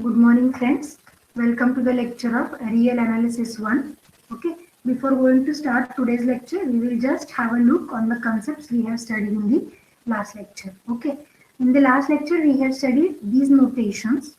Good morning, friends. Welcome to the lecture of Real Analysis 1. Okay, before going to start today's lecture, we will just have a look on the concepts we have studied in the last lecture. Okay, in the last lecture, we have studied these notations.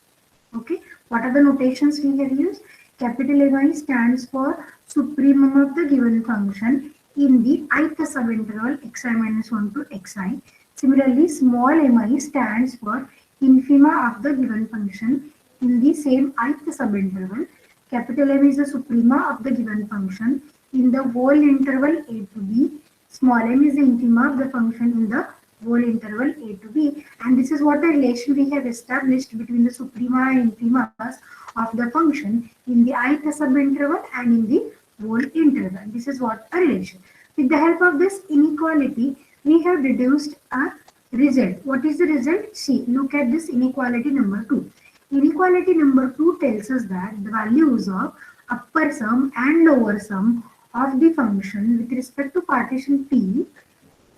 Okay, what are the notations we have used? Capital MI stands for supremum of the given function in the ith subinterval xi minus 1 to xi. Similarly, small mi stands for infima of the given function in the same ith subinterval. Capital M is the suprema of the given function in the whole interval a to b. Small m is the infima of the function in the whole interval a to b, and this is what the relation we have established between the suprema and infimas of the function in the ith subinterval and in the whole interval. This is what a relation. With the help of this inequality, we have deduced a result. What is the result? See, look at this inequality number 2. Inequality number 2 tells us that the values of upper sum and lower sum of the function with respect to partition P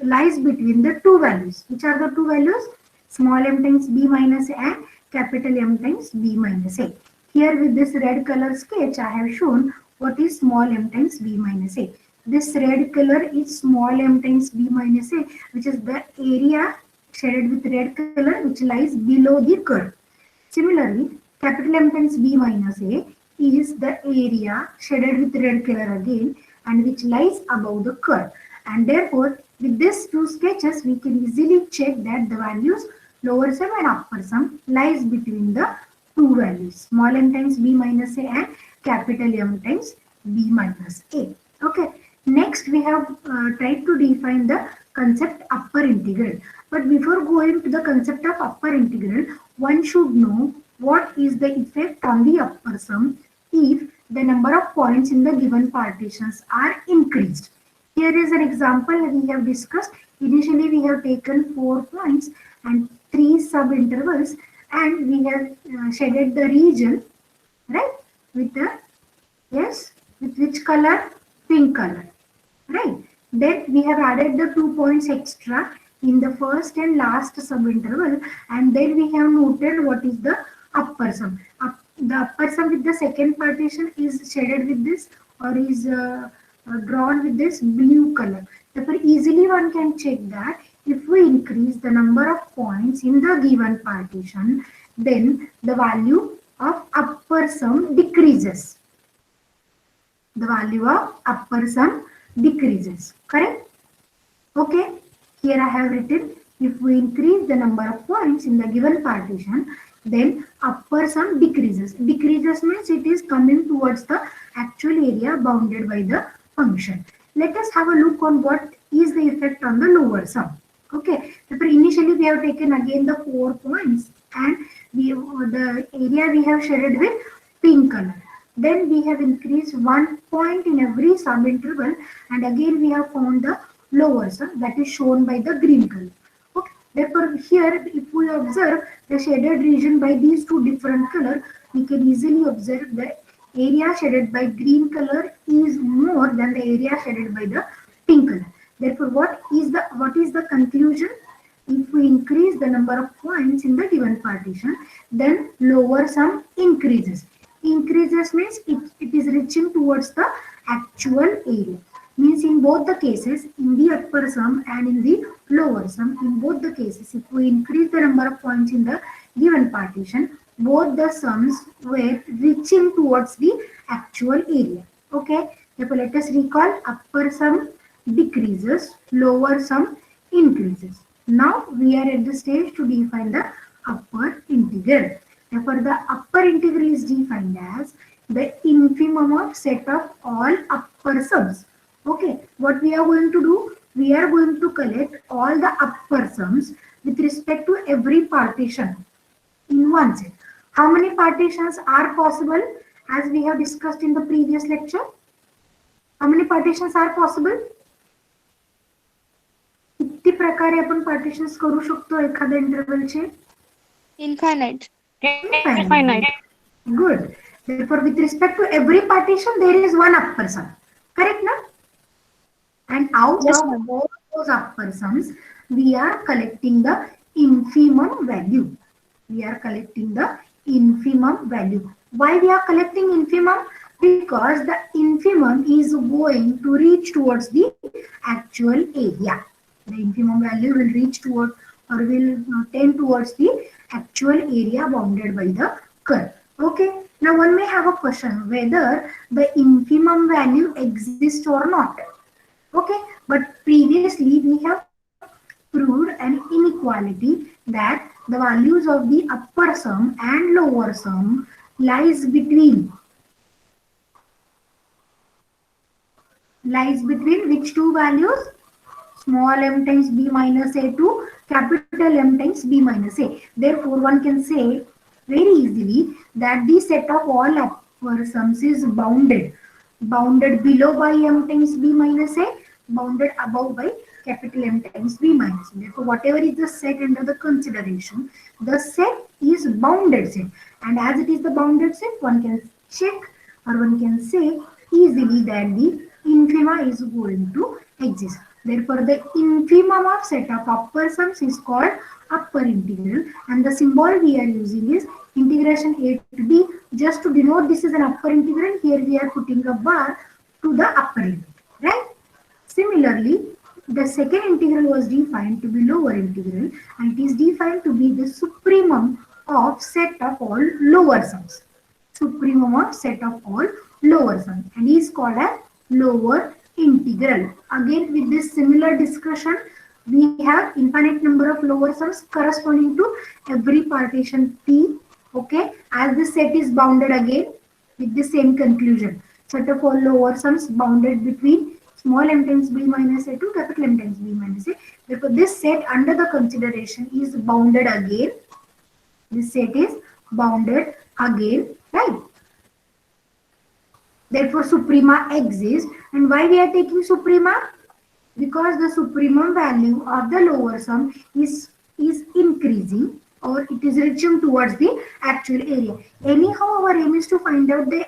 lies between the two values. Which are the two values? Small m times b minus a and capital M times b minus a. Here with this red color sketch, I have shown what is small m times b minus a. This red color is small m times b minus a, which is the area shaded with red color which lies below the curve. Similarly, capital M times b minus a is the area shaded with red color again and which lies above the curve. And therefore, with these two sketches, we can easily check that the values lower sum and upper sum lies between the two values, small m times b minus a and capital M times b minus a. Okay. Next, we have tried to define the concept upper integral. But before going to the concept of upper integral, one should know what is the effect on the upper sum if the number of points in the given partitions are increased. Here is an example we have discussed. Initially, we have taken 4 points and 3 sub-intervals, and we have shaded the region, right, with the, yes, with which color? Pink color, right. Then we have added the 2 points extra in the first and last sub-interval, and then we have noted what is the upper sum. The upper sum with the second partition is shaded with this or is drawn with this blue color. Therefore, easily one can check that if we increase the number of points in the given partition, then the value of upper sum decreases. The value of upper sum decreases. Correct? Okay. Here I have written, if we increase the number of points in the given partition, then upper sum decreases. Decreases means it is coming towards the actual area bounded by the function. Let us have a look on what is the effect on the lower sum. Okay. Therefore, initially we have taken again the 4 points and the area we have shaded with pink color. Then we have increased 1 point in every sub-interval, and again we have found the lower sum that is shown by the green color. Okay. Therefore, here if we observe the shaded region by these two different colors, we can easily observe the area shaded by green color is more than the area shaded by the pink color. Therefore, what is the conclusion? If we increase the number of points in the given partition, then lower sum increases. Increases means it is reaching towards the actual area. Means in both the cases, in the upper sum and in the lower sum, in both the cases, if we increase the number of points in the given partition, both the sums were reaching towards the actual area. Okay. Therefore, let us recall upper sum decreases, lower sum increases. Now we are at the stage to define the upper integral. Therefore, the upper integral is defined as the infimum of set of all upper sums. Okay, what we are going to do? We are going to collect all the upper sums with respect to every partition in one set. How many partitions are possible as we have discussed in the previous lecture? How many partitions are possible? किती प्रकारे आपण partitions करू शकतो एखाद्या इंटरवलचे? Infinite. Infinite. Good. Therefore, with respect to every partition, there is one upper sum. Correct, na? And out Yes, of ma'am. all those upper sums, we are collecting the infimum value. We are collecting the infimum value. Why we are collecting infimum? Because the infimum is going to reach towards the actual area. The infimum value will reach towards or will tend towards the actual area bounded by the curve. Okay. Now one may have a question whether the infimum value exists or not. Okay. But previously we have proved an inequality that the values of the upper sum and lower sum lies between which two values? Small m times b minus a to capital M times b minus a. Therefore, one can say very easily that the set of all upper sums is bounded. Bounded below by m times b minus a, bounded above by capital M times b minus a. Therefore, whatever is the set under the consideration, the set is bounded set. And as it is the bounded set, one can check or one can say easily that the infima is going to exist. Therefore, the infimum of set of upper sums is called upper integral, and the symbol we are using is integration a to b. Just to denote this is an upper integral, here we are putting a bar to the upper limit, right? Similarly, the second integral was defined to be lower integral, and it is defined to be the supremum of set of all lower sums. Supremum of set of all lower sums, and is called as lower integral. Again, with this similar discussion, we have infinite number of lower sums corresponding to every partition T. Okay, as this set is bounded again with the same conclusion. Set of all lower sums bounded between small m times b minus a to capital M times b minus a. Therefore, this set under the consideration is bounded again. This set is bounded again, right? Therefore, suprema exists. And why we are taking suprema? Because the supremum value of the lower sum is increasing, or it is reaching towards the actual area. Anyhow, our aim is to find out the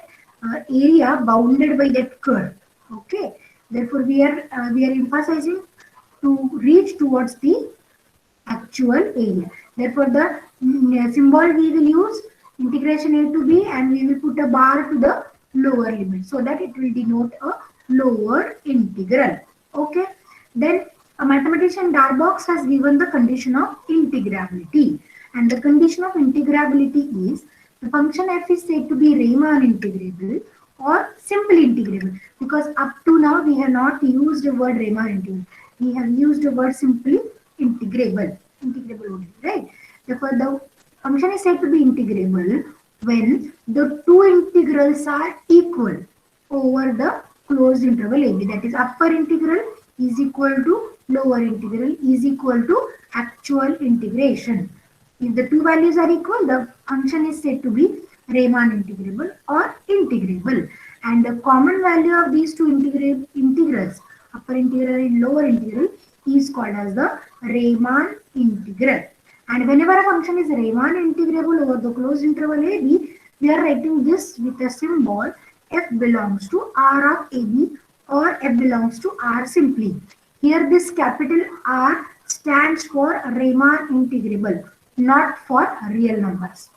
area bounded by that curve. Okay. Therefore, we are emphasizing to reach towards the actual area. Therefore, the symbol we will use integration a to b, and we will put a bar to the lower limit so that it will denote a lower integral. Okay. Then a mathematician Darbox has given the condition of integrability, and the condition of integrability is the function f is said to be Riemann integrable or simply integrable, because up to now we have not used the word Riemann integrable. We have used the word simply integrable only, right? Therefore, the function is said to be integrable when the two integrals are equal over the closed interval AB. That is, upper integral is equal to lower integral is equal to actual integration. If the two values are equal, the function is said to be Riemann integrable or integrable. And the common value of these two integrals, upper integral and lower integral, is called as the Riemann integral. And whenever a function is Riemann integrable over the closed interval AB, we are writing this with a symbol f belongs to R of AB or f belongs to R simply. Here this capital R stands for Riemann integrable, not for real numbers.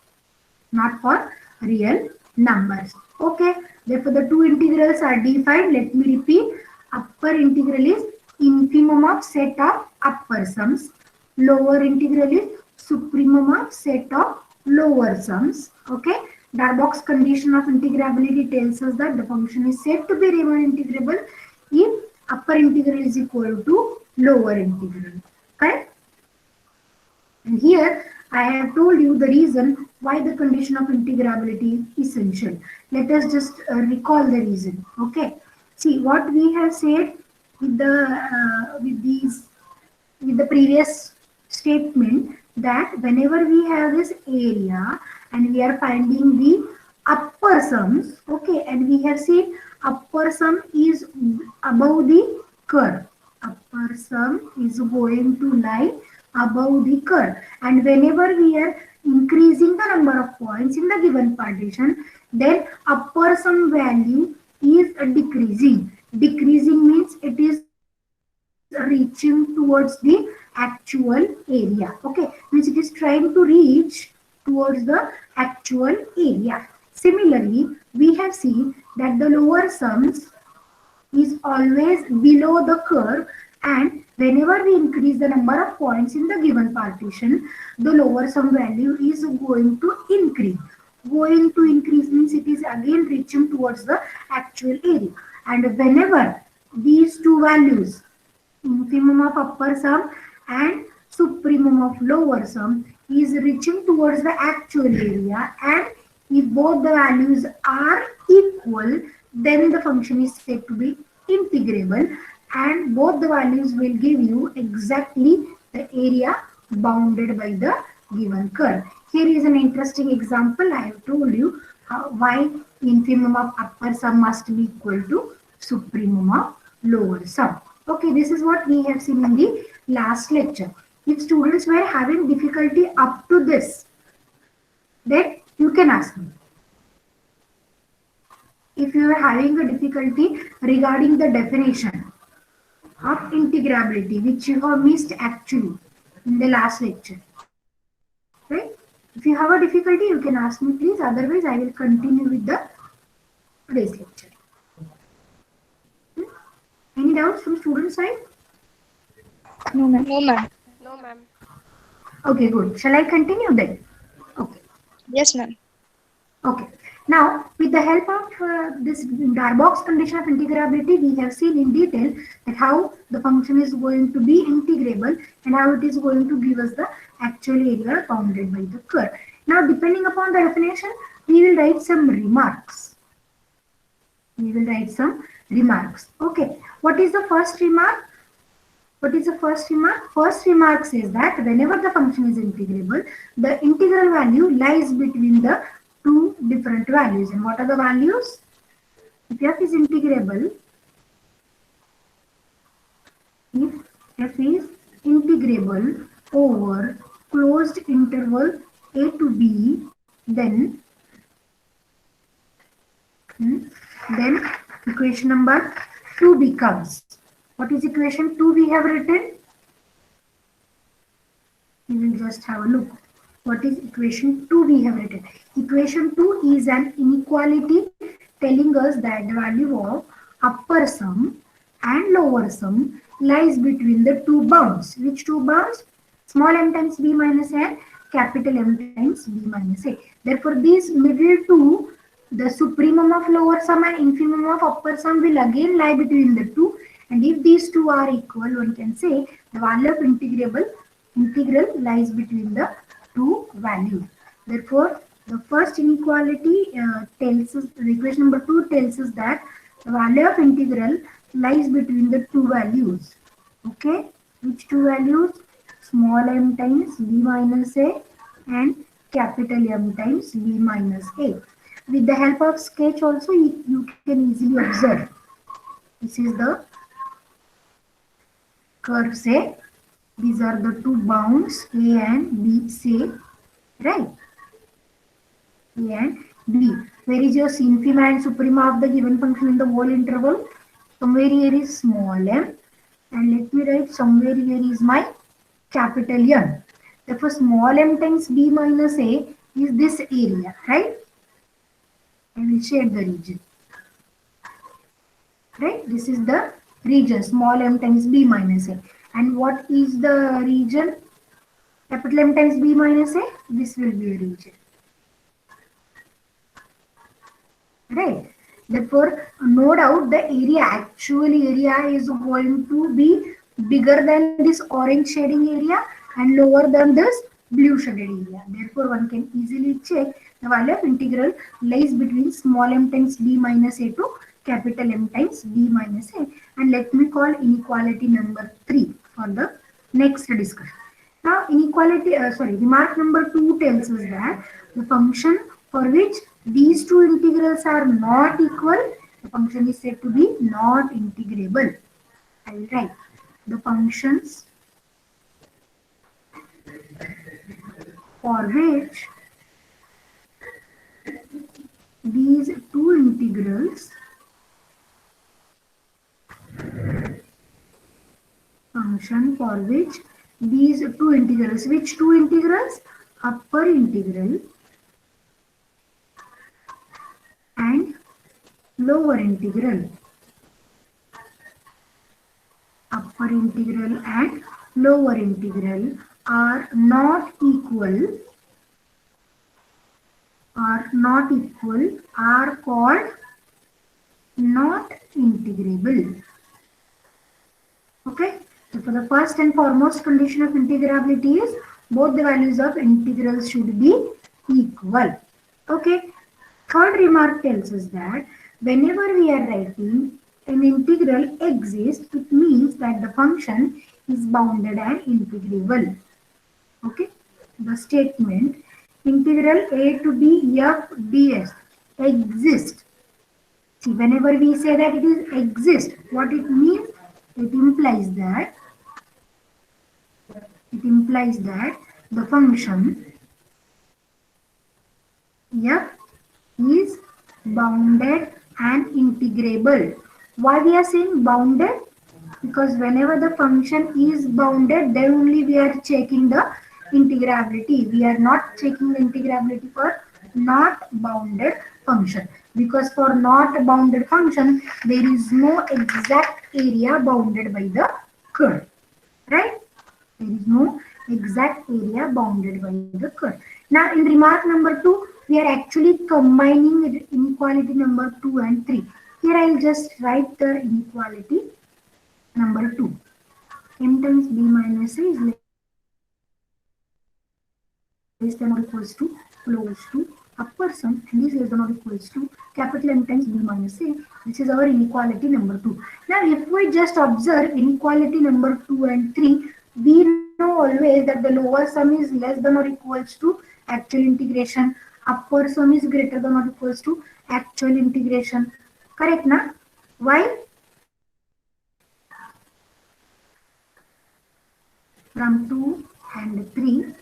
Not for real numbers. Okay. Therefore, the two integrals are defined. Let me repeat. Upper integral is infimum of set of upper sums. Lower integral is supremum of set of lower sums. Okay. Darbox condition of integrability tells us that the function is said to be Riemann integrable if upper integral is equal to lower integral. Correct? And here I have told you the reason why the condition of integrability is essential. Let us just recall the reason. Okay. See what we have said with the previous statement, that whenever we have this area and we are finding the upper sums, okay, and we have seen upper sum is above the curve. Upper sum is going to lie above the curve, and whenever we are increasing the number of points in the given partition, then upper sum value is decreasing. Decreasing means it is reaching towards the actual area. Okay, means it is trying to reach towards the actual area. Similarly, we have seen that the lower sums is always below the curve, and whenever we increase the number of points in the given partition, the lower sum value is going to increase. Going to increase means it is again reaching towards the actual area. And whenever these two values, infimum of upper sum and supremum of lower sum, is reaching towards the actual area, and if both the values are equal, then the function is said to be integrable, and both the values will give you exactly the area bounded by the given curve. Here is an interesting example. I have told you why infimum of upper sum must be equal to supremum of lower sum. Okay, this is what we have seen in the last lecture. If students were having difficulty up to this, then you can ask me. If you are having a difficulty regarding the definition of integrability, which you have missed actually in the last lecture, right? If you have a difficulty, you can ask me, please. Otherwise, I will continue with the today's lecture. Any doubts from student side? No, ma'am. No, ma'am. No, ma'am. Okay, good. Shall I continue then? Okay. Yes, ma'am. Okay. Now, with the help of this Darbox condition of integrability, we have seen in detail that how the function is going to be integrable and how it is going to give us the actual area bounded by the curve. Now, depending upon the definition, we will write some remarks. Okay. What is the first remark? First remark says that whenever the function is integrable, the integral value lies between the two different values. And what are the values? If f is integrable, over closed interval a to b, then equation number 2 becomes, what is equation 2 we have written? We will just have a look. What is equation 2 we have written? Equation 2 is an inequality telling us that the value of upper sum and lower sum lies between the two bounds. Which two bounds? Small m times b minus a and capital M times b minus a. Therefore, these middle two, the supremum of lower sum and infimum of upper sum, will again lie between the two. And if these two are equal, one can say the value of integral lies between the two values. Therefore, the first inequality tells us, the equation number 2 tells us that the value of integral lies between the two values. Okay, which two values? Small m times b minus a and capital M times b minus a. With the help of sketch also, you can easily observe. This is the curve, say. These are the two bounds A and B, say, right? A and B. Where is your infima and suprema of the given function in the whole interval? Somewhere here is small m, and let me write somewhere here is my capital M. Therefore, small m times B minus A is this area, right? I will shade the region. Right? This is the region, small m times b minus a. And what is the region? Capital M times b minus a. This will be a region. Right? Therefore, no doubt the area, actual area, is going to be bigger than this orange shading area and lower than this blue shaded area. Therefore, one can easily check the value of integral lies between small m times b minus a to capital M times b minus a. And let me call inequality number 3 for the next discussion. Now, remark number 2 tells us that the function for which these two integrals are not equal, the function is said to be not integrable. I will write the functions for which these two integrals which two integrals upper integral and lower integral. Upper integral and lower integral are not equal, are called not integrable. Okay, so for the first and foremost condition of integrability is both the values of integrals should be equal. Okay, third remark tells us that whenever we are writing an integral exists, it means that the function is bounded and integrable. Okay, the statement integral a to b f ds exists. See, whenever we say that it is exist, what it means? It implies that the function f is bounded and integrable. Why we are saying bounded? Because whenever the function is bounded, then only we are checking the integrability. We are not checking the integrability for not bounded function. Because for not bounded function, there is no exact area bounded by the curve. Right? There is no exact area bounded by the curve. Now in remark number 2, we are actually combining inequality number 2 and 3. Here I will just write the inequality number 2. M times b minus a is less than or equals to close to upper sum and is less than or equals to capital M times b minus a. This is our inequality number 2. Now if we just observe inequality number 2 and 3, we know always that the lower sum is less than or equals to actual integration. Upper sum is greater than or equals to actual integration. Correct na? Why? From 2 and 3,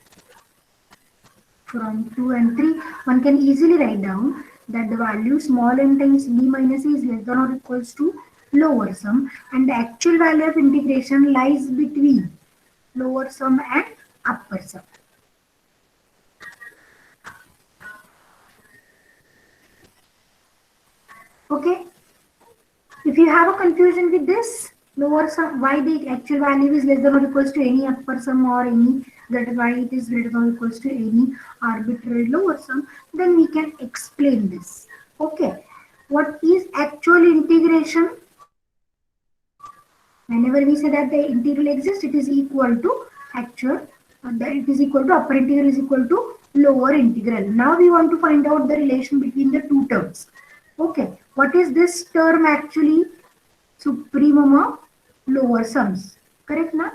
one can easily write down that the value small m times b minus a is less than or equals to lower sum, and the actual value of integration lies between lower sum and upper sum. Okay, if you have a confusion with this lower sum, why the actual value is less than or equals to any upper sum or any that why it is greater than or equals to any arbitrary lower sum, then we can explain this. Okay, what is actual integration? Whenever we say that the integral exists, it is equal to actual, that it is equal to upper integral is equal to lower integral. Now we want to find out the relation between the two terms. Okay, what is this term actually? Supremum of lower sums. Correct na?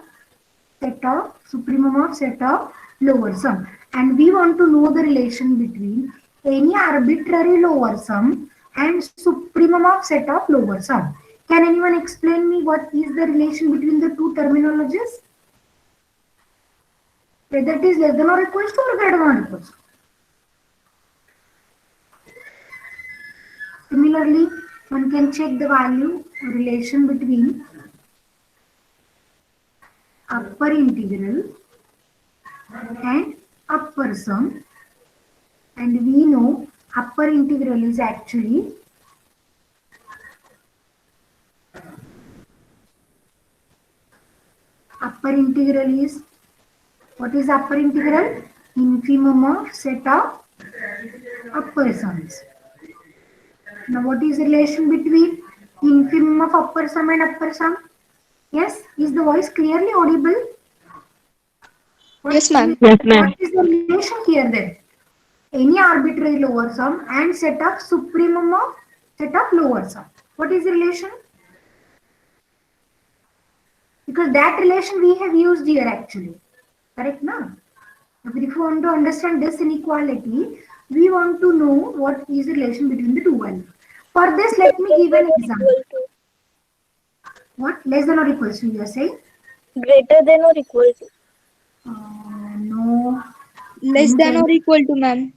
Supremum of set of lower sum. And we want to know the relation between any arbitrary lower sum and supremum of set of lower sum. Can anyone explain me what is the relation between the two terminologies? Whether it is less than or equals to or greater than or equals to. Similarly, one can check the value relation between upper integral and upper sum, and we know upper integral is actually what is upper integral? Infimum of set of upper sums. Now what is the relation between infimum of upper sum and upper sum? Yes, is the voice clearly audible? Yes, ma'am. Yes, ma'am. What is the relation here then? Any arbitrary lower sum and set of supremum of set of lower sum. What is the relation? Because that relation we have used here actually. Correct now? If you want to understand this inequality, we want to know what is the relation between the two values. For this, let me give an example. What? Less than or equals to, you are saying? Greater than or equal to. No. Less than or equal to, ma'am.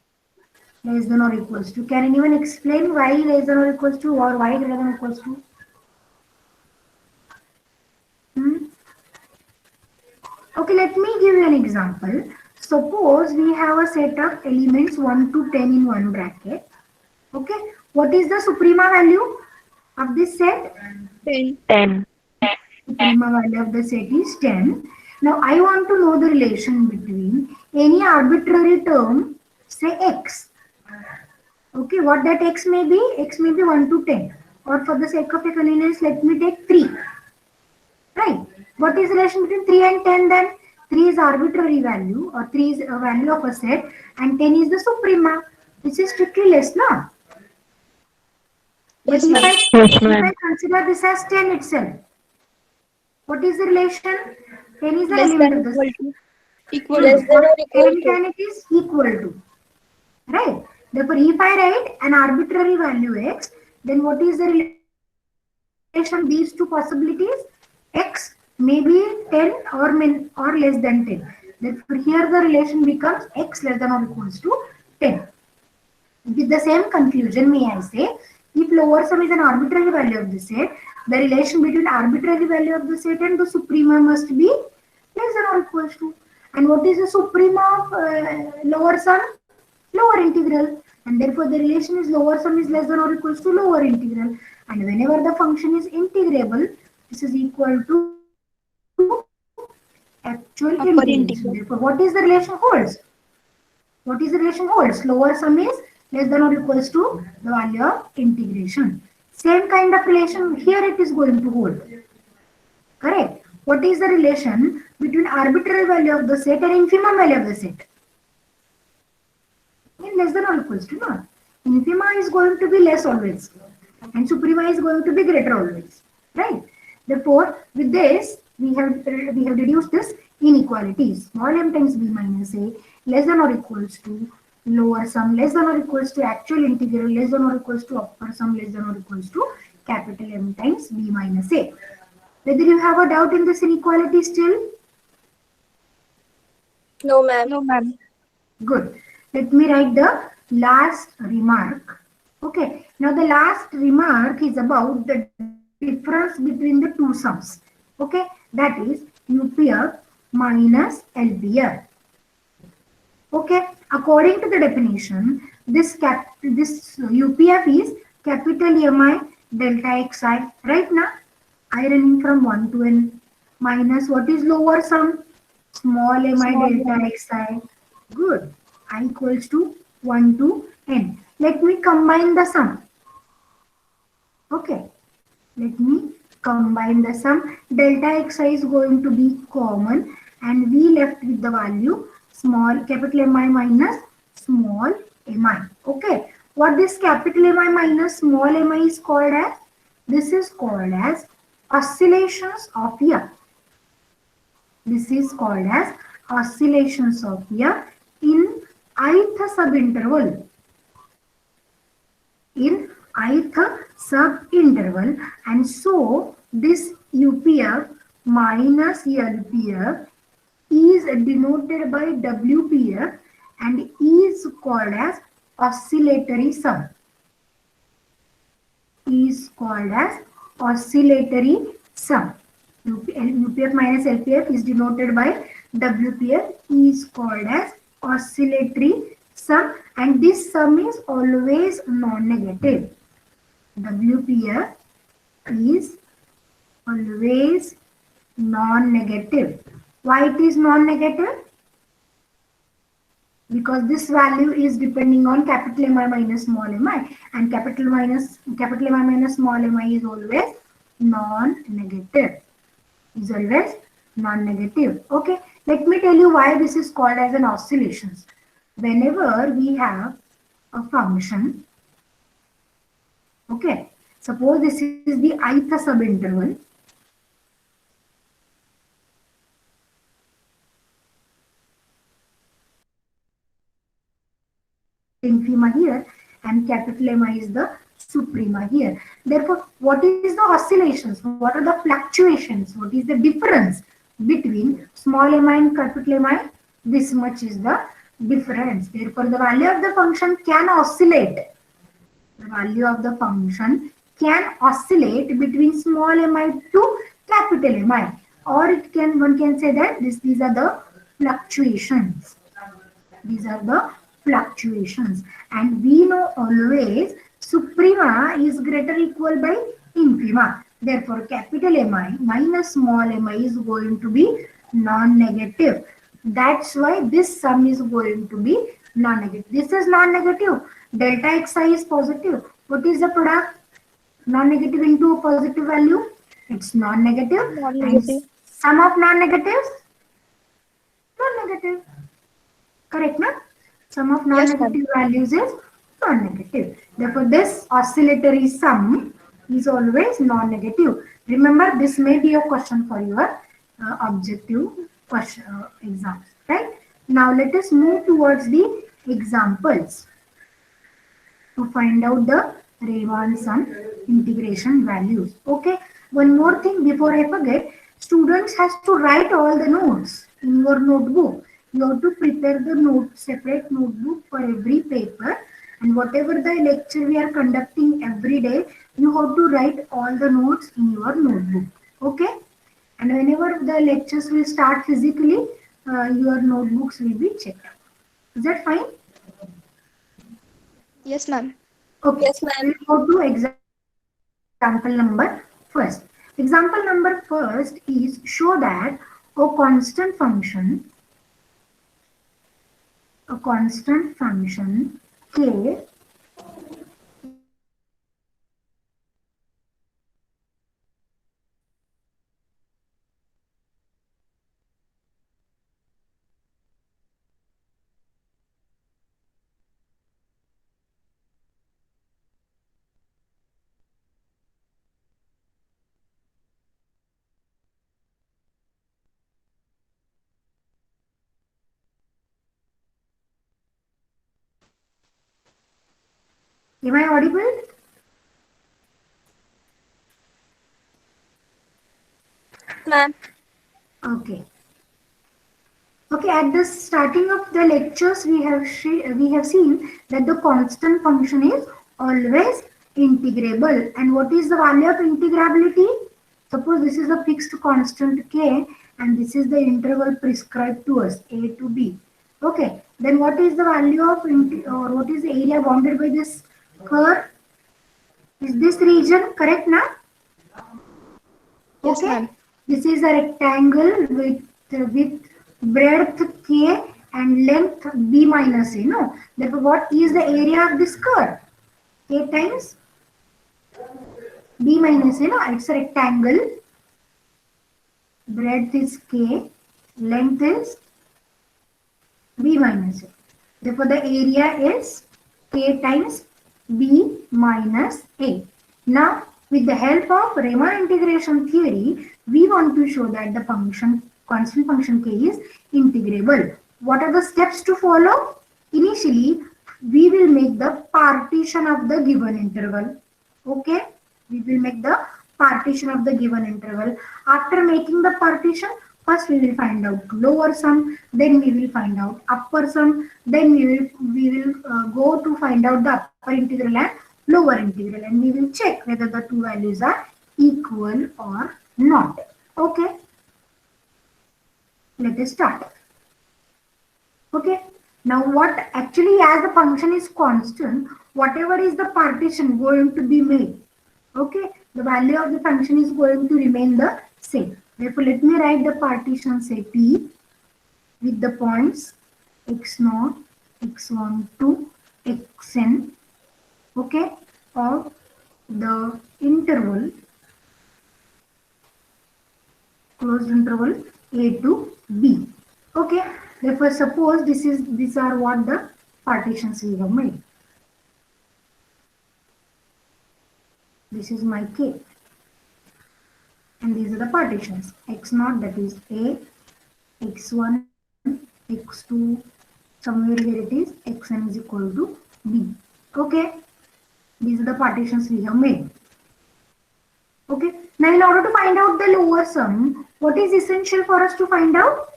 Less than or equals to. Can anyone explain why less than or equals to or why greater than or equals to? Okay, let me give you an example. Suppose we have a set of elements 1 to 10 in one bracket. Okay, what is the suprema value of this set? 10. 10. Suprema value of the set is 10. Now I want to know the relation between any arbitrary term, say x. Okay, what that x may be? X may be 1 to 10. Or for the sake of convenience, let me take 3. Right? What is the relation between 3 and 10 then? 3 is arbitrary value, or 3 is a value of a set, and 10 is the suprema. This is strictly less, no? But Yes, ma'am. Yes, if ma'am. I consider this as 10 itself, what is the relation? 10 is the Less element than of the equal set. to. Equal Less to. than or equal And to. then it is equal to. Right? Therefore, if I write an arbitrary value x, then what is the relation of these two possibilities? X may be 10 or less than 10. Therefore, here the relation becomes x less than or equals to 10. With the same conclusion, may I say, if lower sum is an arbitrary value of the set, the relation between arbitrary value of the set and the suprema must be less than or equals to. And what is the suprema of lower sum? Lower integral. And therefore, the relation is lower sum is less than or equals to lower integral. And whenever the function is integrable, this is equal to actual Upper integration. integral. Therefore, what is the relation holds? What is the relation holds? Lower sum is less than or equals to the value of integration. Same kind of relation here it is going to hold. Correct. What is the relation between arbitrary value of the set and infimum value of the set? In less than or equals to not. Infima is going to be less always, and suprema is going to be greater always. Right. Therefore, with this we have reduced this inequalities. Small m times b minus a less than or equals to lower sum less than or equals to actual integral less than or equals to upper sum less than or equals to capital M times b minus a. Whether you have a doubt in this inequality still? No, ma'am. No, ma'am. Good. Let me write the last remark. Okay. Now the last remark is about the difference between the two sums. Okay. That is UPF minus LPF. Okay. According to the definition, this UPF is capital MI delta xi. Right now, I running from 1 to n minus what is lower sum? Small mi Small delta m. xi. Good. I equals to 1 to n. Let me combine the sum. Okay. Let me combine the sum. Delta xi is going to be common, and we left with the value small capital Mi minus small mi. Okay. What this capital Mi minus small mi is called as? This is called as oscillations of F. This is called as oscillations of F in ith subinterval. In ith subinterval, and so this UPF minus LPF is denoted by WPF and is called as oscillatory sum. Is called as oscillatory sum. UPF minus LPF is denoted by WPF, is called as oscillatory sum, and this sum is always non-negative. WPF is always non-negative. Why it is non-negative? Because this value is depending on capital Mi minus small mi, and capital Mi minus small mi is always non-negative. Is always non-negative. Okay, let me tell you why this is called as an oscillations. Whenever we have a function, okay, suppose this is the ith subinterval. Infima here, and capital Mi is the suprema here. Therefore, what is the oscillations? What are the fluctuations? What is the difference between small mi and capital Mi? This much is the difference. Therefore, the value of the function can oscillate. The value of the function can oscillate between small mi to capital Mi, or one can say that these are the fluctuations. These are the fluctuations. And we know always suprema is greater or equal by infima. Therefore, capital Mi minus small mi is going to be non-negative. That's why this sum is going to be non-negative. This is non-negative. Delta xi is positive. What is the product? Non-negative into a positive value? It's non-negative. Non-negative. And sum of non-negatives? Non-negative. Correct, na? Sum of Yes, non-negative values is non-negative. Therefore, this oscillatory sum is always non-negative. Remember, this may be a question for your objective question exams, right? Now, let us move towards the examples to find out the Riemann sum integration values. Okay. One more thing before I forget, students has to write all the notes in your notebook. You have to prepare the separate notebook for every paper, and whatever the lecture we are conducting every day, you have to write all the notes in your notebook. Okay. And whenever the lectures will start physically, your notebooks will be checked. Is that fine? Yes, ma'am. Okay, Yes, ma'am. we'll go to example number first. Example number first is show that a constant function k Am I audible? Ma'am. Okay. Okay, at the starting of the lectures, we have seen that the constant function is always integrable. And what is the value of integrability? Suppose this is a fixed constant k, and this is the interval prescribed to us, a to b. Okay, then what is the value of or what is the area bounded by this curve? Is this region correct now? Yes, Okay, ma'am. this is a rectangle with breadth k and length b minus a. No, therefore, what is the area of this curve? A times b minus a. No, it's a rectangle. Breadth is k, length is b minus a. Therefore, the area is k times b minus a. Now, with the help of Riemann integration theory, we want to show that the constant function k is integrable. What are the steps to follow? Initially, we will make the partition of the given interval. Okay, we will make the partition of the given interval. After making the partition, first we will find out lower sum, then we will find out upper sum, then we will go to find out the upper integral and lower integral, and we will check whether the two values are equal or not. Okay, let us start. Okay, now what actually, as the function is constant, whatever is the partition going to be made, okay, the value of the function is going to remain the same. Therefore, let me write the partition, say P, with the points x0, x1 to xn, okay, of the interval, closed interval a to b. Okay, therefore, suppose these are what the partitions we have made. This is my k, and these are the partitions. x0, that is a, x1, x2, somewhere here it is, xn is equal to b. Okay, these are the partitions we have made. Okay, now in order to find out the lower sum, what is essential for us to find out?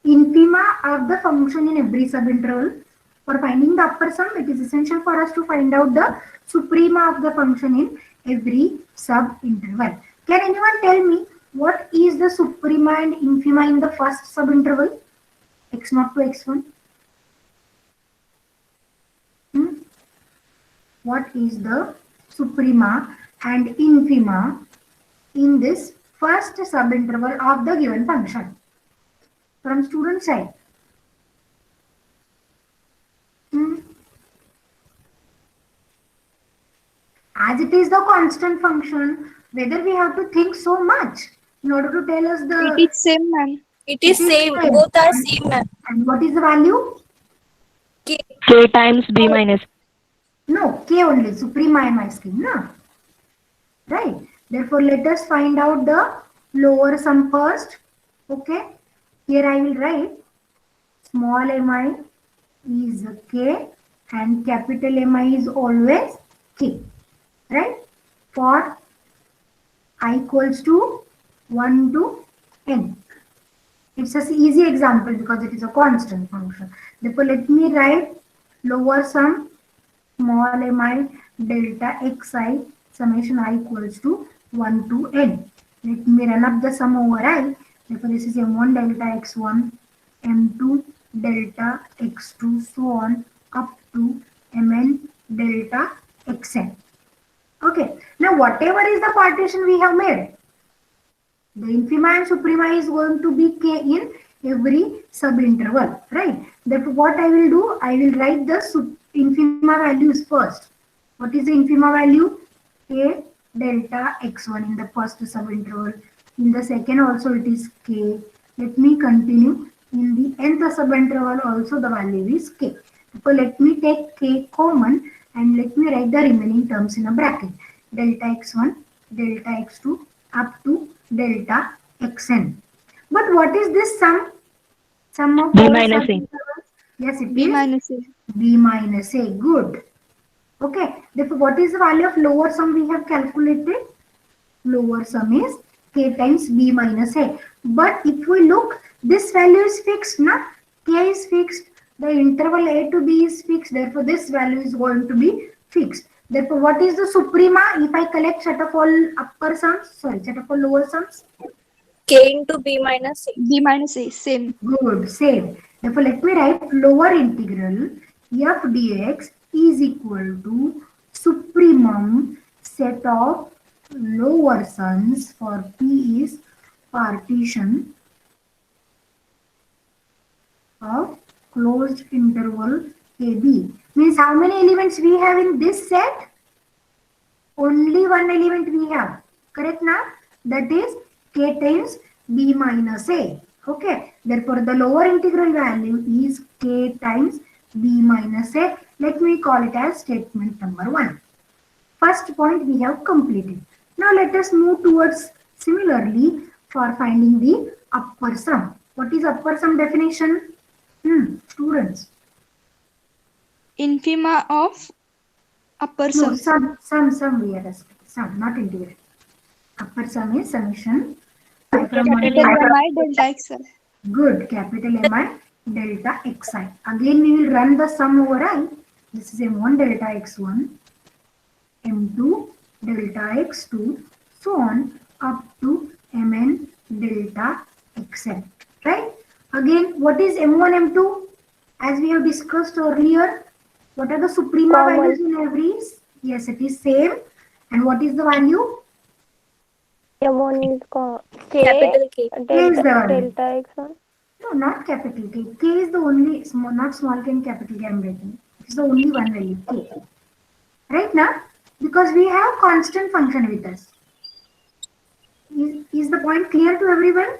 Infima of the function in every subinterval. For finding the upper sum, it is essential for us to find out the suprema of the function in every subinterval. Can anyone tell me what is the suprema and infima in the first subinterval? x0 to x1. what is the suprema and infima in this first subinterval of the given function? From student side. Hmm. As it is the constant function, whether we have to think so much in order to tell us It the is same, ma'am. It is same. Both are same, ma'am. And what is the value? K. K times B minus. No, k only, suprema I am asking, no? Right. Therefore, let us find out the lower sum first. Okay. Here I will write small mi is k and capital Mi is always k. Right. For I equals to 1 to n. It's an easy example because it is a constant function. Therefore, let me write lower sum small mi delta xi summation I equals to 1 to n. Let me run up the sum over I. Therefore, this is m1 delta x1, m2 delta x2, so on up to mn delta xn. Okay. Now, whatever is the partition we have made, the infima and suprema is going to be k in every subinterval, right? Therefore, what I will do, I will write the infima values first. What is the infima value? K delta x1 in the first subinterval. In the second also it is k. Let me continue. In the nth subinterval also the value is k. So let me take k common and let me write the remaining terms in a bracket. Delta x1, delta x2 up to delta xn. But what is this sum? Sum of B all minus A. subintervals? Yes, it B is minus A. b minus a. Good. Okay. Therefore, what is the value of lower sum we have calculated? Lower sum is k times b minus a. But if we look, this value is fixed, na? K is fixed. The interval a to b is fixed. Therefore, this value is going to be fixed. Therefore, what is the suprema if I collect set of all upper sums? Sorry, set of all lower sums? K into B minus A. B minus A. Same. Good, same. Therefore, let me write lower integral f dx is equal to supremum set of lower sums for P is partition of closed interval AB. Means how many elements we have in this set? Only one element we have. Correct now? That is k times b minus a. Okay. Therefore, the lower integral value is k times b minus a. Let me call it as statement number 1. First point we have completed. Now let us move towards similarly for finding the upper sum. What is upper sum definition? Students. Infima of upper No, sum. sum we are asking. Sum, not integral. Upper sum is summation. I from Capital Mi delta xi. Good. Capital Mi delta xi. Again we will run the sum over I. This is m1 delta x1, m2 delta x2, so on up to mn delta xn. Right? Again, what is m1, m2? As we have discussed earlier, what are the suprema values in every? Yes, it is same. And what is the value? M1 is Capital K. K is the value. delta x1. No, not capital K. K is the only, not small k and capital K I am writing. It's the only one value, K. Right now? Because we have constant function with us. Is the point clear to everyone?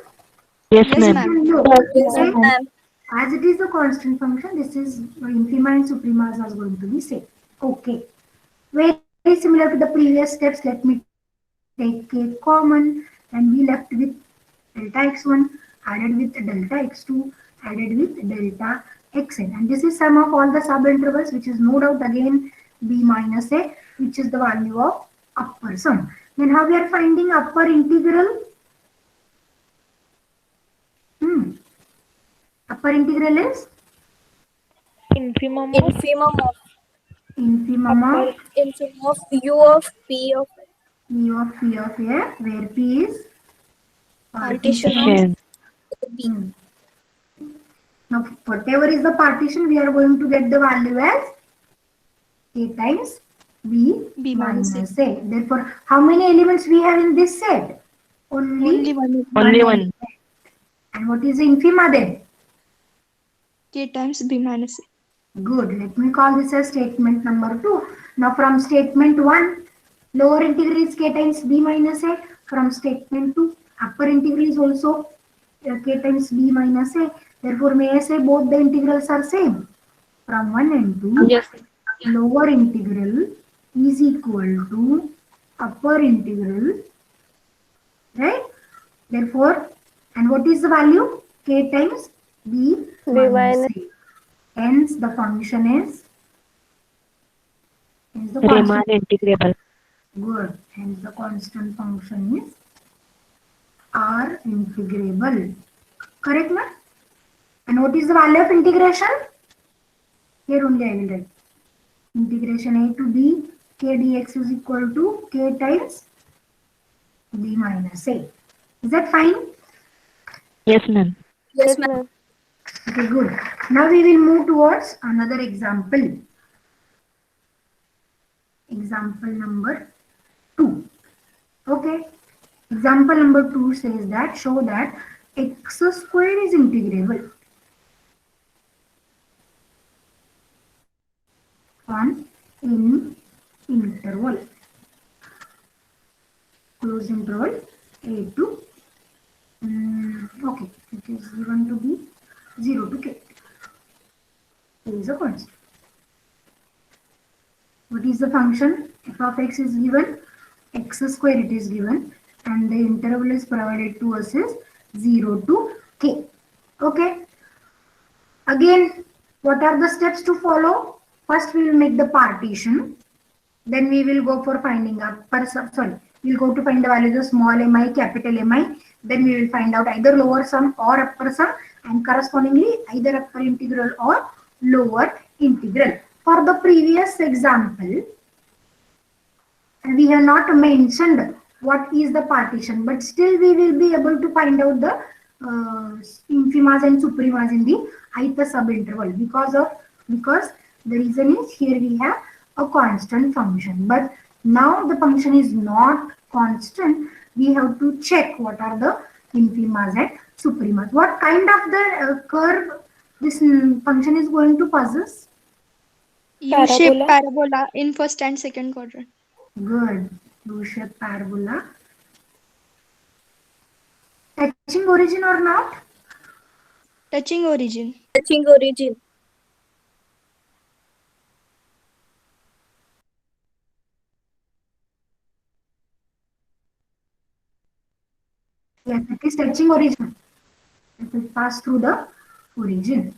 Yes, Yes, ma'am. ma'am. No. Yes, Okay? ma'am. As it is a constant function, this is infima and supremas are going to be same. Okay. Very similar to the previous steps. Let me take k common and we left with delta x1 added with delta x2 added with delta xn. And this is sum of all the subintervals, which is no doubt again b minus a, which is the value of upper sum. Then how we are finding upper integral? Upper integral is Infimum Infimum of infimum of U of P of E of P of A, where P is partition of Partition. B. Hmm. Now, whatever is the partition, we are going to get the value as k times B minus minus A. Therefore, how many elements we have in this set? Only one. Only one. element. And what is the infima then? K times B minus A. Good. Let me call this as statement number 2. Now from statement 1, lower integral is k times b minus a. From statement 2, upper integral is also k times b minus a. Therefore, may I say both the integrals are same? From 1 and 2, Yes. lower integral is equal to upper integral, right? Therefore, and what is the value? K times b minus a. Hence, the function is the Riemann constant. integrable. Good. Hence, the constant function is R integrable. Correct, na? And what is the value of integration? Here only I will write. Integration a to b, k dx is equal to k times b minus a. Is that fine? Yes, ma'am. Yes, ma'am. Okay, good. Now we will move towards another example. Example number 2. Okay. Example number 2 says that show that x squared is integrable on any interval. Close interval a to okay, it is given to be 0 to k. There is a constant. What is the function? F of x is given, x square it is given, and the interval is provided to us is 0 to k. Okay. Again, what are the steps to follow? First, we will make the partition. Then we will go for finding up. We'll go to find the values of small mi, capital Mi. Then we will find out either lower sum or upper sum, and correspondingly either upper integral or lower integral. For the previous example, we have not mentioned what is the partition, but still we will be able to find out the infimas and supremas in the ith subinterval because the reason is here we have a constant function, but now the function is not constant. We have to check what are the infimas and supremas. What kind of the curve this function is going to possess? U-shaped parabola in first and second quadrant. Good. U-shaped parabola. Touching origin or not? Touching origin. Touching origin. Yes, it is touching origin. It will pass through the origin.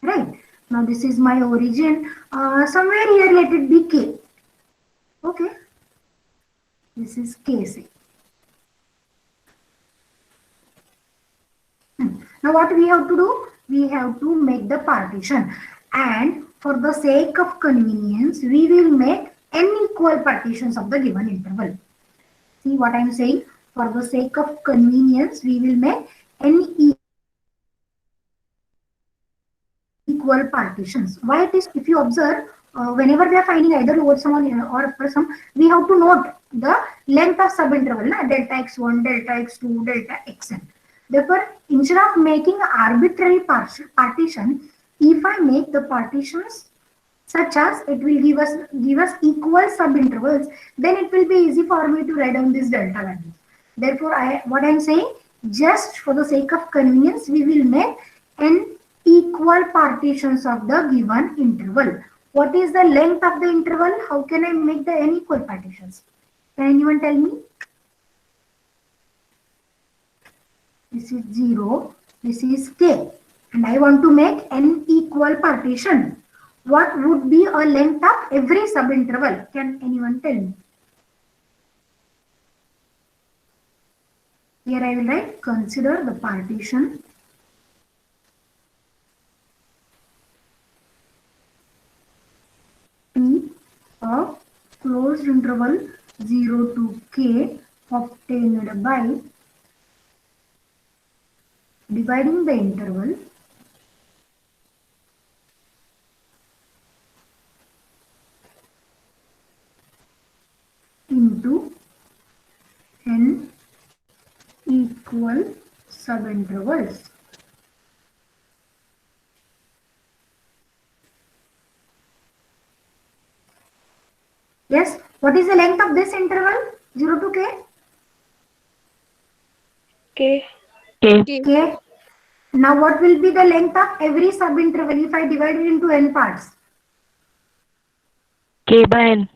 Right. Now this is my origin. Somewhere here let it be K. Okay. This is K, say. Now what we have to do? We have to make the partition. And for the sake of convenience, we will make n equal partitions of the given interval. See what I am saying? For the sake of convenience, we will make n equal partitions. Why it is? If you observe, whenever we are finding either lower sum or upper sum, we have to note the length of subinterval, delta x1, delta x2, delta xn. Therefore, instead of making arbitrary partition, if I make the partitions such as it will give us equal subintervals, then it will be easy for me to write down this delta value. Therefore, what I am saying, just for the sake of convenience, we will make n equal partitions of the given interval. What is the length of the interval? How can I make the n equal partitions? Can anyone tell me? This is 0, this is k, and I want to make n equal partition. What would be a length of every subinterval? Can anyone tell me? Here I will write, consider the partition P of closed interval 0 to k obtained by dividing the interval into n equal subintervals. Yes, what is the length of this interval? 0 to k? K. K. K. Now what will be the length of every subinterval if I divide it into n parts? K by N.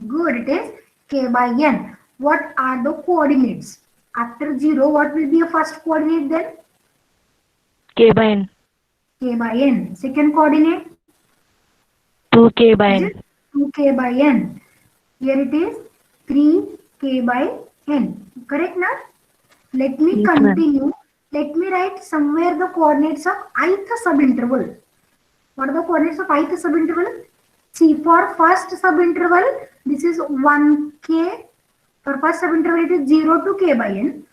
Good, it is k by n. What are the coordinates? After 0, what will be your first coordinate then? K by N. K by n. Second coordinate? 2K by Is N. it 2k by n? Here it is 3k by n. Correct now? Let me Yes, ma'am. continue. Let me write somewhere the coordinates of ith subinterval. What are the coordinates of ith subinterval? See, for first subinterval, this is 1k. For first subinterval, it is 0 to k by n.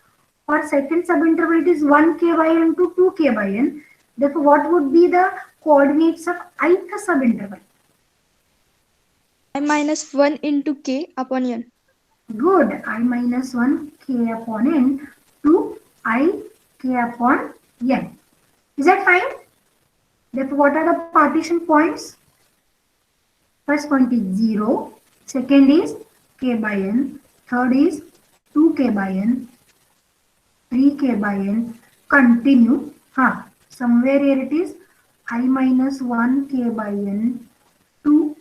For second subinterval, it is 1k by n to 2k by n. Therefore, what would be the coordinates of ith subinterval? I minus 1 into k upon n. Good. I minus 1 k upon n to I k upon n. Is that fine? Therefore, what are the partition points? First point is 0. Second is k by n. Third is 2k by n. 3k by n. Continue. Somewhere here it is I minus 1k by n to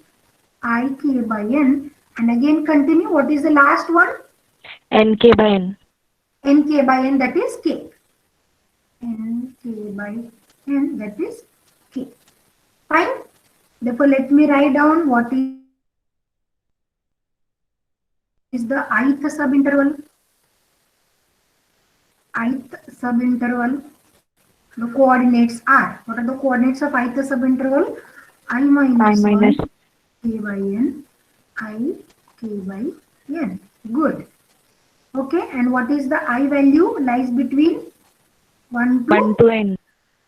I k by n. And again continue. What is the last one? NK by N. Nk by n, that is k. Nk by n, that is k. Fine. Therefore, let me write down what is the ith subinterval. Ith subinterval. The coordinates are. What are the coordinates of ith subinterval? I minus 1 k by n. I k by n. Good. Okay. And what is the I value? Lies between 1 to 1 to N.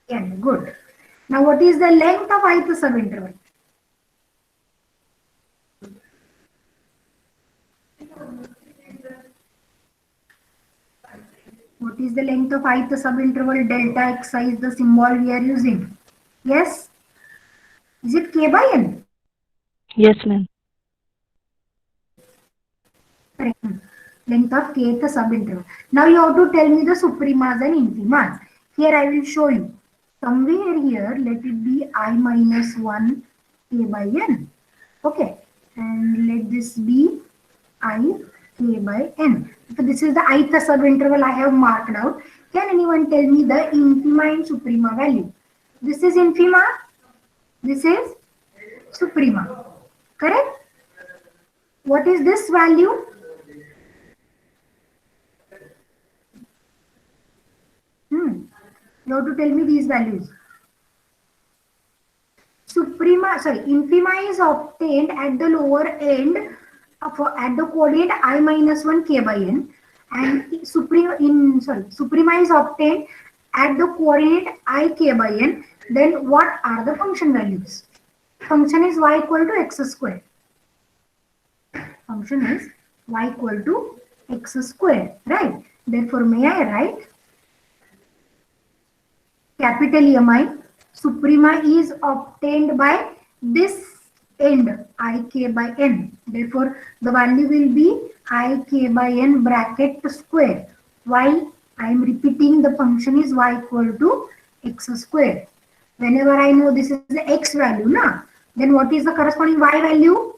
n. Good. Now, what is the length of ith subinterval? What is the length of ith subinterval? Delta xi is the symbol we are using. Yes? Is it k by n? Yes, ma'am. Correct. Length of kth subinterval. Now you have to tell me the supremas and infimas. Here I will show you. Somewhere here, let it be I minus 1 k by n. Okay. And let this be I k by n. So this is the ith subinterval I have marked out. Can anyone tell me the infima and suprema value? This is infima. This is suprema. Correct? What is this value? You have to tell me these values. Infima is obtained at the lower end at the coordinate I minus 1 k by n, and suprema is obtained at the coordinate I k by n. Then what are the function values? Function is y equal to x square. Function is y equal to x square, right? Therefore, may I write capital EMI, suprema is obtained by this end ik by n. Therefore, the value will be ik by n bracket square. Why? I am repeating the function is y equal to x square. Whenever I know this is the x value, then what is the corresponding y value?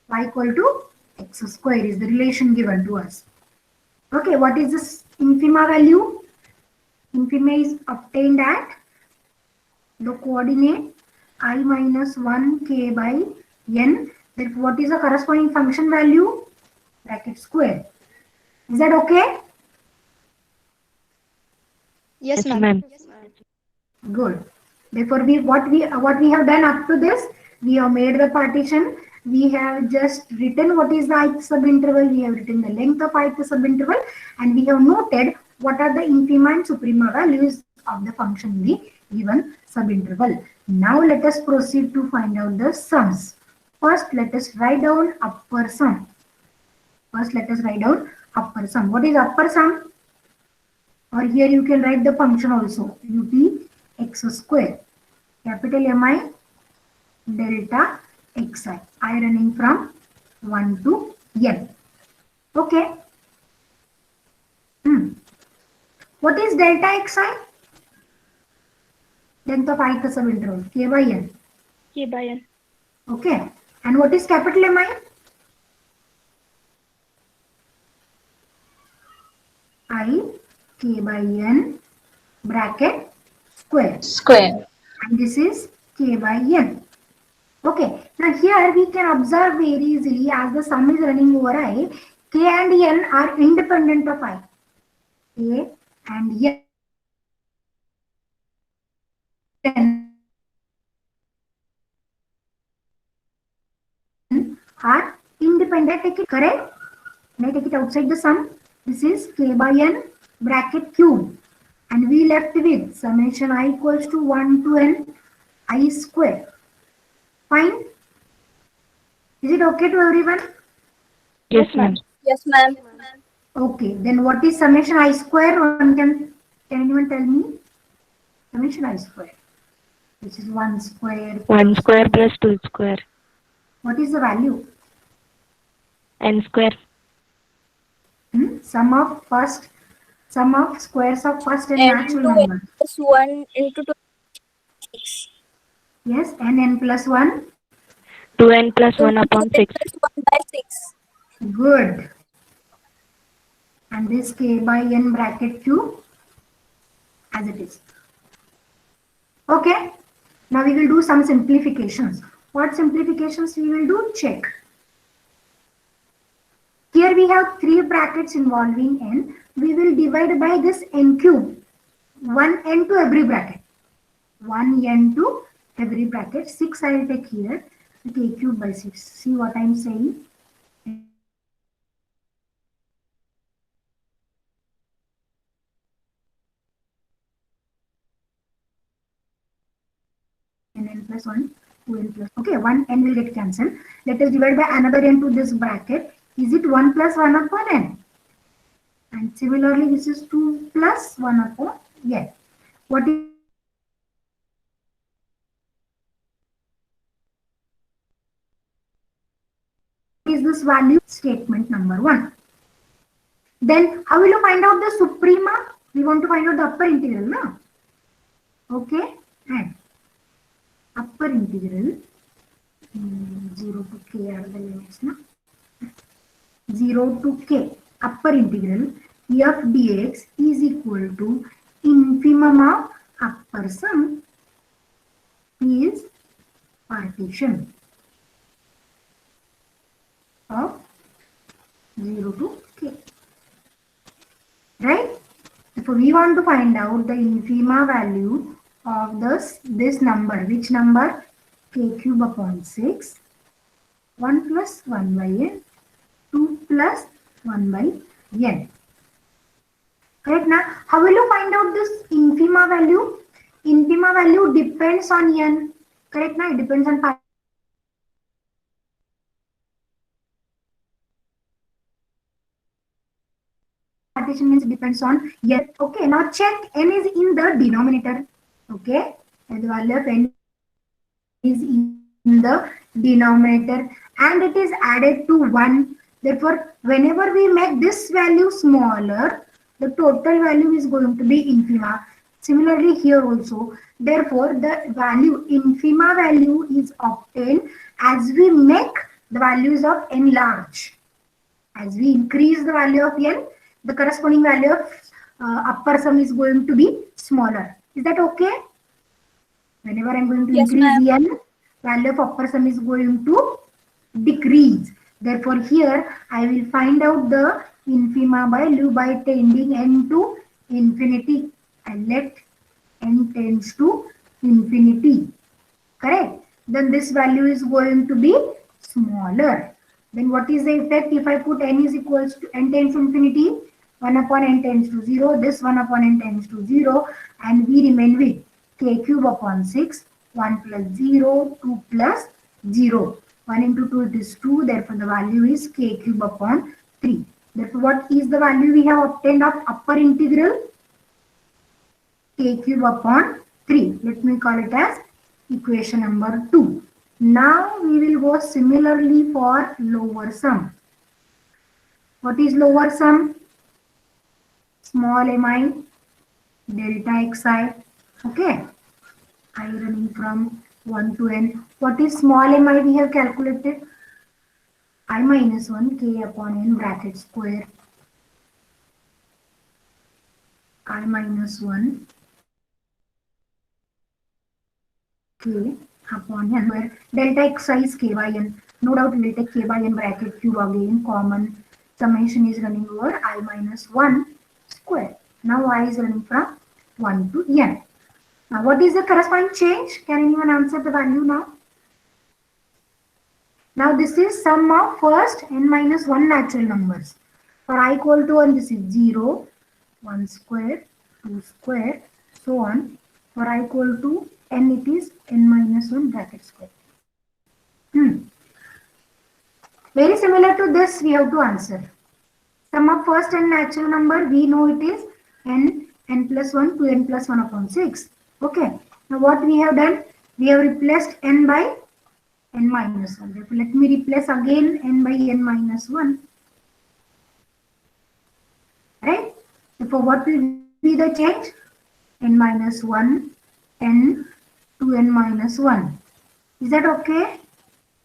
Y equal to x square is the relation given to us. Okay, what is this infima value? Infima is obtained at the coordinate I minus 1 k by n. Therefore, what is the corresponding function value? Bracket square. Is that okay? Yes, Yes, ma'am. ma'am. Good. Therefore, what we have done up to this, we have made the partition. We have just written what is the ith subinterval. We have written the length of ith subinterval, and we have noted what are the infima and suprema values of the function in the given subinterval. Now let us proceed to find out the sums. First, let us write down upper sum. First, let us write down upper sum. What is upper sum? Or here you can write the function also. Ut x square. Capital Mi delta xi. I running from 1 to n. Okay. What is delta xi? Length of ith subinterval. K by n. K by n. Okay. And what is capital Mi? I k by n bracket square. And this is k by n. Okay. Now here we can observe very easily as the sum is running over I, k and n are independent of I. K and n are independent. Take it correct. May I take it outside the sum? This is k by n bracket cube. And we left with summation I equals to 1 to n I square. Fine. Is it okay to everyone? Yes, ma'am. Yes, ma'am. Okay. Then what is summation I square? Can anyone tell me? Summation I square. This is 1 square. 1 square plus 2 square. What is the value? N square. Sum of squares of first and N natural to number. plus 1 into 2. 6. Yes, n plus 1. 2n plus 1 upon 6. Plus 1 by 6. Good. And this k by n bracket cube as it is. Okay. Now we will do some simplifications. What simplifications we will do? Check. Here we have 3 brackets involving n. We will divide by this n cube. 1 n to every bracket. 1 n to every bracket. 6 I will take here. K cube by 6. See what I am saying? N plus 1, 2n plus. Okay, 1 n will get cancelled. Let us divide by another n to this bracket. Is it 1 plus 1 upon n? And similarly, this is 2 plus 1 upon n. What is this value? Statement number 1. Then, how will you find out the suprema? We want to find out the upper integral, no? Okay, and upper integral 0 to k are the limits, no? 0 to k upper integral f dx is equal to infimum of upper sum is partition of 0 to k. Right? So we want to find out the infima value of this number. Which number? K cube upon 6. 1 plus 1 by n. 2 plus 1 by n. Correct now? How will you find out this infima value? Infima value depends on n. Correct now? It depends on partition, means depends on n. Okay, now check n is in the denominator. Okay, and the value of n is in the denominator and it is added to 1. Therefore, whenever we make this value smaller, the total value is going to be infima. Similarly here also. Therefore, the value infima value is obtained as we make the values of n large. As we increase the value of n, the corresponding value of upper sum is going to be smaller. Is that okay? Whenever I am going to increase n, value of upper sum is going to decrease. Therefore, here I will find out the infima value by tending n to infinity. And let n tends to infinity. Correct? Then this value is going to be smaller. Then what is the effect if I put n is equals to n tends to infinity? 1 upon n tends to 0. This 1 upon n tends to 0. And we remain with k cube upon 6. 1 plus 0. 2 plus 0. 1 into 2 it is 2. Therefore, the value is k cube upon 3. Therefore, what is the value we have obtained of upper integral? K cube upon 3. Let me call it as equation number 2. Now we will go similarly for lower sum. What is lower sum? Small mi delta xi. Okay. I running from 1 to n. What is small mi we have calculated? I minus 1 k upon n bracket square. I minus 1 k upon n where delta xi is k by n. No doubt we'll take k by n bracket cube again common. Summation is running over I minus 1 square. Now I is running from 1 to n. Now what is the corresponding change? Can anyone answer the value now? Now this is sum of first n minus 1 natural numbers. For I equal to 1 this is 0, 1 square, 2 square, so on. For I equal to n it is n minus 1 bracket square. Very similar to this we have to answer. Sum of first n natural number we know it is n plus 1 to n plus 1 upon 6. Okay. Now what we have done? We have replaced n by n minus 1. Therefore, let me replace again n by n minus 1. Right? Therefore, what will be the change? N minus 1, n to n minus 1. Is that okay?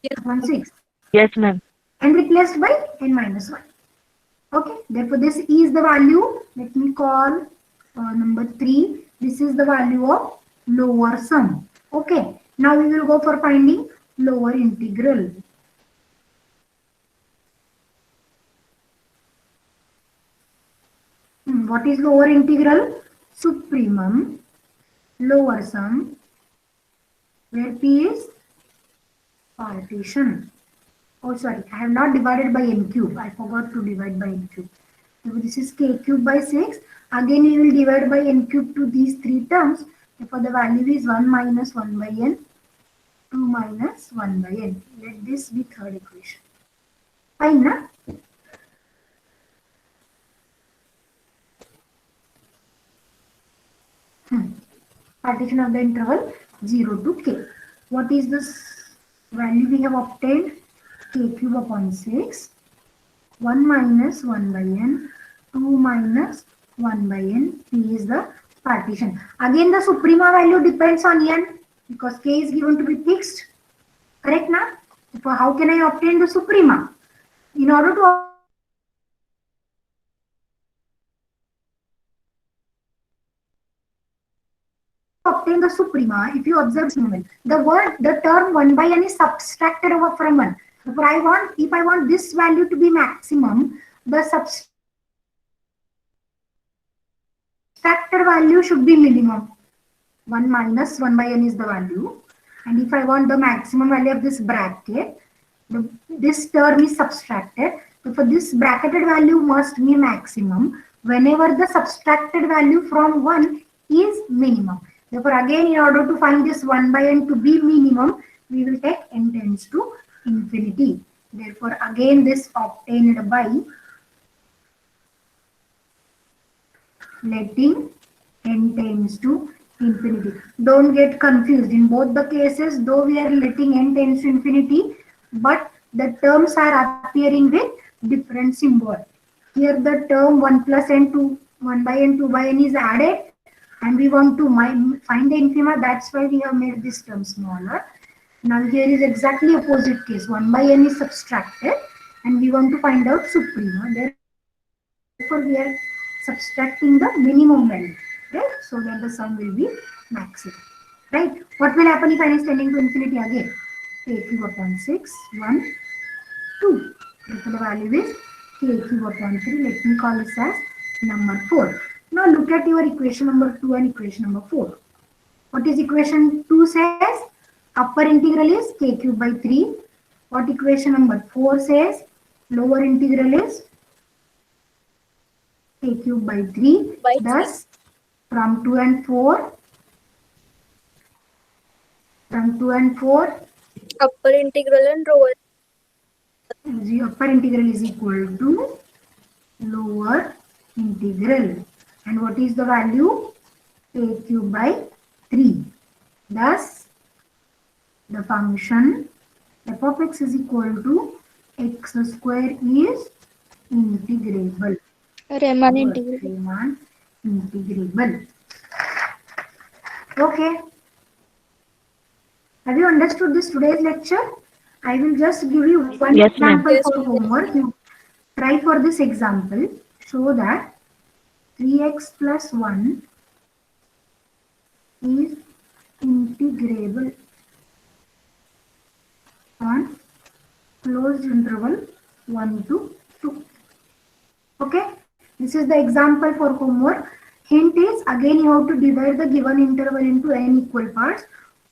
Yes. Upon 6. Yes, ma'am. And replaced by n minus 1. Okay. Therefore, this is the value. Let me call number 3. This is the value of lower sum. Okay. Now we will go for finding lower integral. What is lower integral? Supremum, lower sum, where P is partition. Oh, sorry, I have not divided by n cube. I forgot to divide by n cube. So this is k cube by 6. Again, we will divide by n cube to these 3 terms. Therefore, the value is 1 minus 1 by n, 2 minus 1 by n. Let this be third equation. Fine, na? Partition of the interval 0 to k. What is this value we have obtained? K cube upon 6. 1 minus 1 by n, 2 minus 1 by n. P is the partition. Again, the suprema value depends on n because k is given to be fixed. Correct now? Therefore, how can I obtain the suprema? In order to obtain the suprema, if you observe this moment, the term 1 by n is subtracted over from 1. Therefore, if I want this value to be maximum, the subtracted value should be minimum. 1 minus 1 by n is the value. And if I want the maximum value of this bracket, this term is subtracted. So for this bracketed value must be maximum whenever the subtracted value from 1 is minimum. Therefore, again, in order to find this 1 by n to be minimum, we will take n tends to infinity. Therefore, again, this obtained by letting n tends to infinity. Don't get confused. In both the cases, though we are letting n tends to infinity, but the terms are appearing with different symbol. Here the term 1 plus n to 1 by n 2 by n is added and we want to find the infima. That's why we have made this term smaller. Now here is exactly opposite case. 1 by n is subtracted and we want to find out suprema. Therefore we are subtracting the minimum value, right? So that the sum will be maximum, right? What will happen if n is tending to infinity again? K cube upon 6, 1, 2. Therefore the value is k cube upon 3. Let me call this as number 4. Now look at your equation number 2 and equation number 4. What is equation 2 says? Upper integral is k cube by 3. What equation number 4 says? Lower integral is k cube by 3. By Thus, from 2 and 4, upper integral and lower. the upper integral is equal to lower integral. And what is the value? A cube by 3. Thus, the function f of x is equal to x square is integrable. Riemann integral. Riemann integrable. Okay. Have you understood this today's lecture? I will just give you one Yes, ma'am. example Yes, for ma'am. homework. You try for this example. Show that 3x plus 1 is integrable on closed interval 1 to 2. Okay, this is the example for homework. Hint is, again you have to divide the given interval into n equal parts.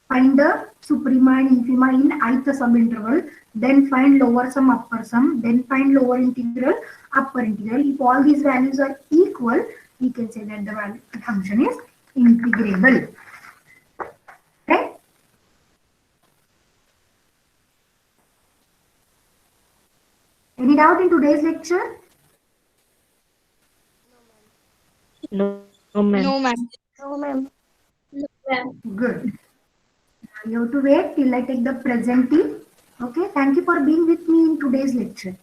Find the suprema and infima in ith subinterval. Then find lower sum, upper sum. Then find lower integral, upper integral. If all these values are equal, we can say that the function is integrable. Right? Any doubt in today's lecture? No, ma'am. No, ma'am. No, ma'am. Good. Now you have to wait till I take the present T. Okay. Thank you for being with me in today's lecture.